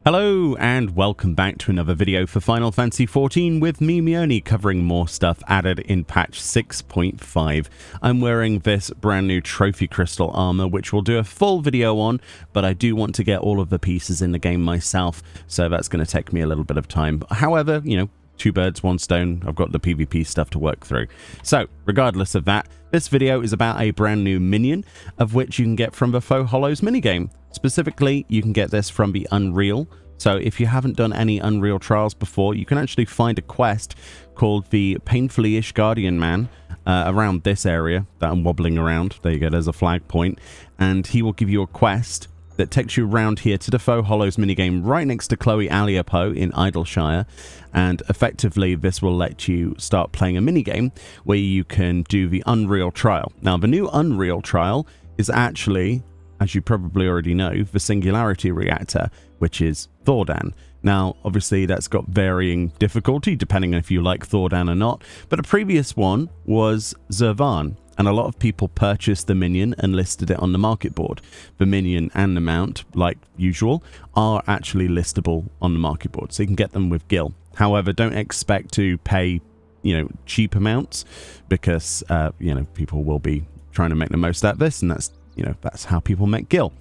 Hello and welcome back to another video for Final Fantasy XIV with me, Meoni, covering more stuff added in patch 6.5. I'm wearing this brand new trophy crystal armor, which we'll do a full video on, but I do want to get all of the pieces in the game myself, so that's going to take me a little bit of time. However, you know, two birds, one stone, I've got the PvP stuff to work through. So, regardless of that, this video is about a brand new minion, of which you can get from the Faux Hollows minigame. Specifically, you can get this from the Unreal. So if you haven't done any Unreal Trials before, you can actually find a quest called the Painfully-ish Guardian Man around this area that I'm wobbling around. There you go, there's a flag point. And he will give you a quest that takes you around here to the Faux Hollows minigame right next to Chloe Aliapo in Idleshire. And effectively, this will let you start playing a minigame where you can do the Unreal Trial. Now, the new Unreal Trial is actually, as you probably already know, the Singularity Reactor, which is Thordan. Now, obviously, that's got varying difficulty, depending on if you like Thordan or not, but the previous one was Zervan, and a lot of people purchased the minion and listed it on the market board. The minion and the mount, like usual, are actually listable on the market board, so you can get them with Gil. However, don't expect to pay, cheap amounts, because, people will be trying to make the most out of this, and that's how people make Gil.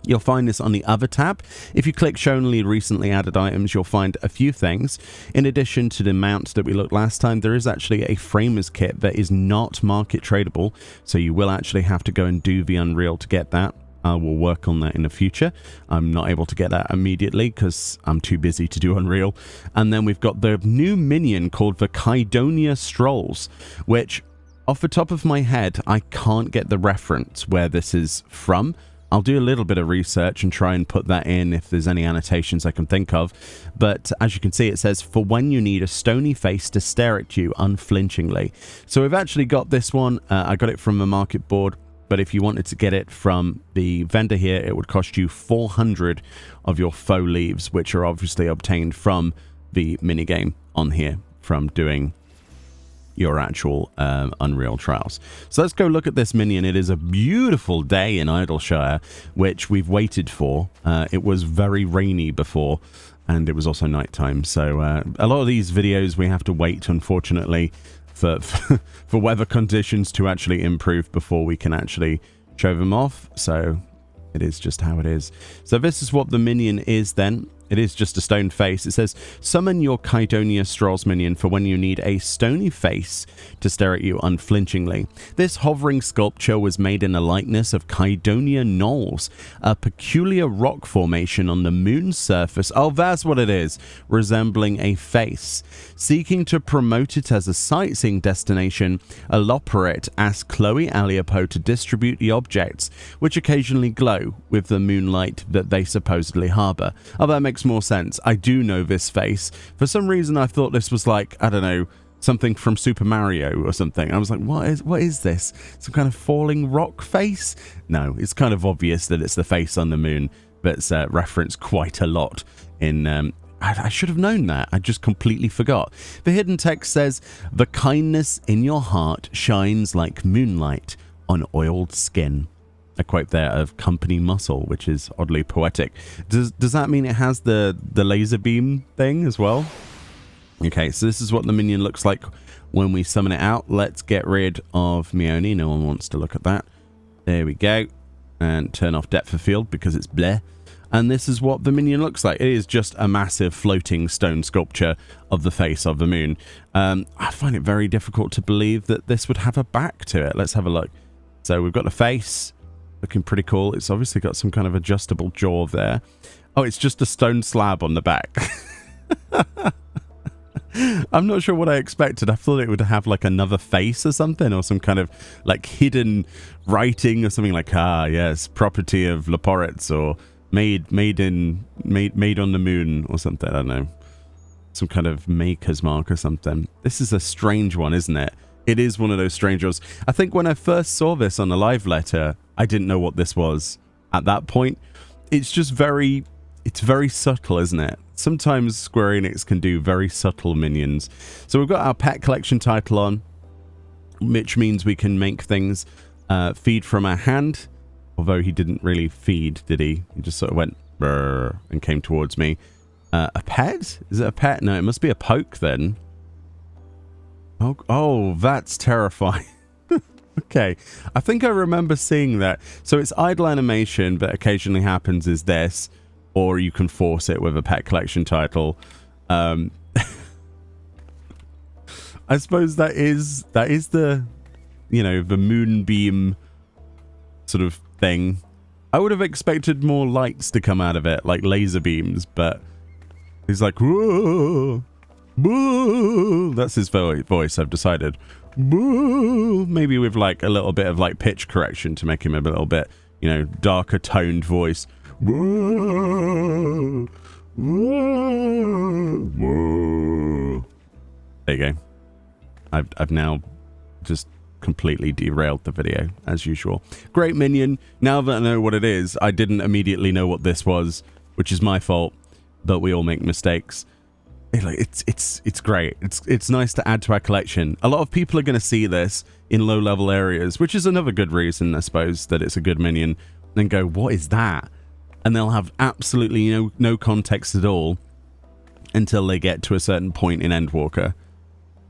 You'll find this on the other tab. If you click show only recently added items, you'll find a few things. In addition to the mounts that we looked last time, there is actually a framers kit that is not market tradable, so you will actually have to go and do the Unreal to get that. I will work on that in the future. I'm not able to get that immediately because I'm too busy to do Unreal. And then we've got the new minion called the Kydonia Strolls, which off the top of my head, I can't get the reference where this is from. I'll do a little bit of research and try and put that in if there's any annotations I can think of. But as you can see, it says, for when you need a stony face to stare at you unflinchingly. So we've actually got this one. I got it from the market board. But if you wanted to get it from the vendor here, it would cost you 400 of your faux leaves, which are obviously obtained from the minigame on here from doing your actual Unreal Trials. So let's go look at this minion. It is a beautiful day in Idleshire, which we've waited for. It was very rainy before, and it was also nighttime. So a lot of these videos we have to wait, unfortunately, for weather conditions to actually improve before we can actually show them off. So it is just how it is. So this is what the minion is then. It is just a stone face. It says, summon your Kydonia Strolls minion for when you need a stony face to stare at you unflinchingly. This hovering sculpture was made in the likeness of Kydonia Knolls, a peculiar rock formation on the moon's surface. Oh, that's what it is, resembling a face. Seeking to promote it as a sightseeing destination, Aloperit asked Chloe Aliapo to distribute the objects, which occasionally glow with the moonlight that they supposedly harbor. Oh, that makes more sense. I do know this face. For some reason, I thought this was like, I don't know, something from Super Mario or something. I was like, what is this? Some kind of falling rock face? No, it's kind of obvious that it's the face on the moon that's referenced quite a lot in... I should have known that. I just completely forgot. The hidden text says, the kindness in your heart shines like moonlight on oiled skin. A quote there of Company Muscle, which is oddly poetic. Does that mean it has the laser beam thing as well? Okay, so this is what the minion looks like when we summon it out. Let's get rid of Meoni. No one wants to look at that. There we go. And turn off depth of field because it's bleh. And this is what the minion looks like. It is just a massive floating stone sculpture of the face of the moon. I find it very difficult to believe that this would have a back to it. Let's have a look. So we've got the face. Looking pretty cool. It's obviously got some kind of adjustable jaw there. Oh, it's just a stone slab on the back. I'm not sure what I expected. I thought it would have like another face or something, or some kind of like hidden writing or something like, yes, property of Laporitz, or made on the moon or something. I don't know. Some kind of maker's mark or something. This is a strange one, isn't it? It is one of those strange ones. I think when I first saw this on the live letter, I didn't know what this was at that point. It's just it's very subtle, isn't it? Sometimes Square Enix can do very subtle minions. So we've got our pet collection title on, which means we can make things feed from our hand. Although he didn't really feed, did he? He just sort of went brr, and came towards me. A pet? Is it a pet? No, it must be a poke then. Oh, that's terrifying. Okay, I think I remember seeing that. So it's idle animation, but occasionally happens is this, or you can force it with a pet collection title. I suppose that is the, you know, the moonbeam sort of thing. I would have expected more lights to come out of it, like laser beams, but he's like, whoa, whoa. That's his voice, I've decided. Whoa. Maybe with like a little bit of like pitch correction to make him a little bit, you know, darker toned voice. Whoa, whoa, whoa. There you go. I've now just completely derailed the video, as usual. Great Minion. Now that I know what it is, I didn't immediately know what this was, which is my fault, but we all make mistakes. It's great. It's nice to add to our collection. A lot of people are going to see this in low-level areas, which is another good reason, I suppose, that it's a good minion, and go, what is that? And they'll have absolutely no context at all until they get to a certain point in Endwalker.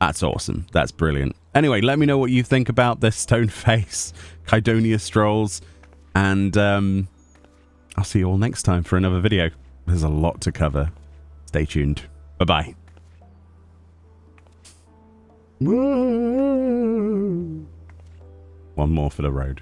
That's awesome. That's brilliant. Anyway, let me know what you think about this stone face, Kydonia Strolls, and I'll see you all next time for another video. There's a lot to cover. Stay tuned. Bye-bye. One more for the road.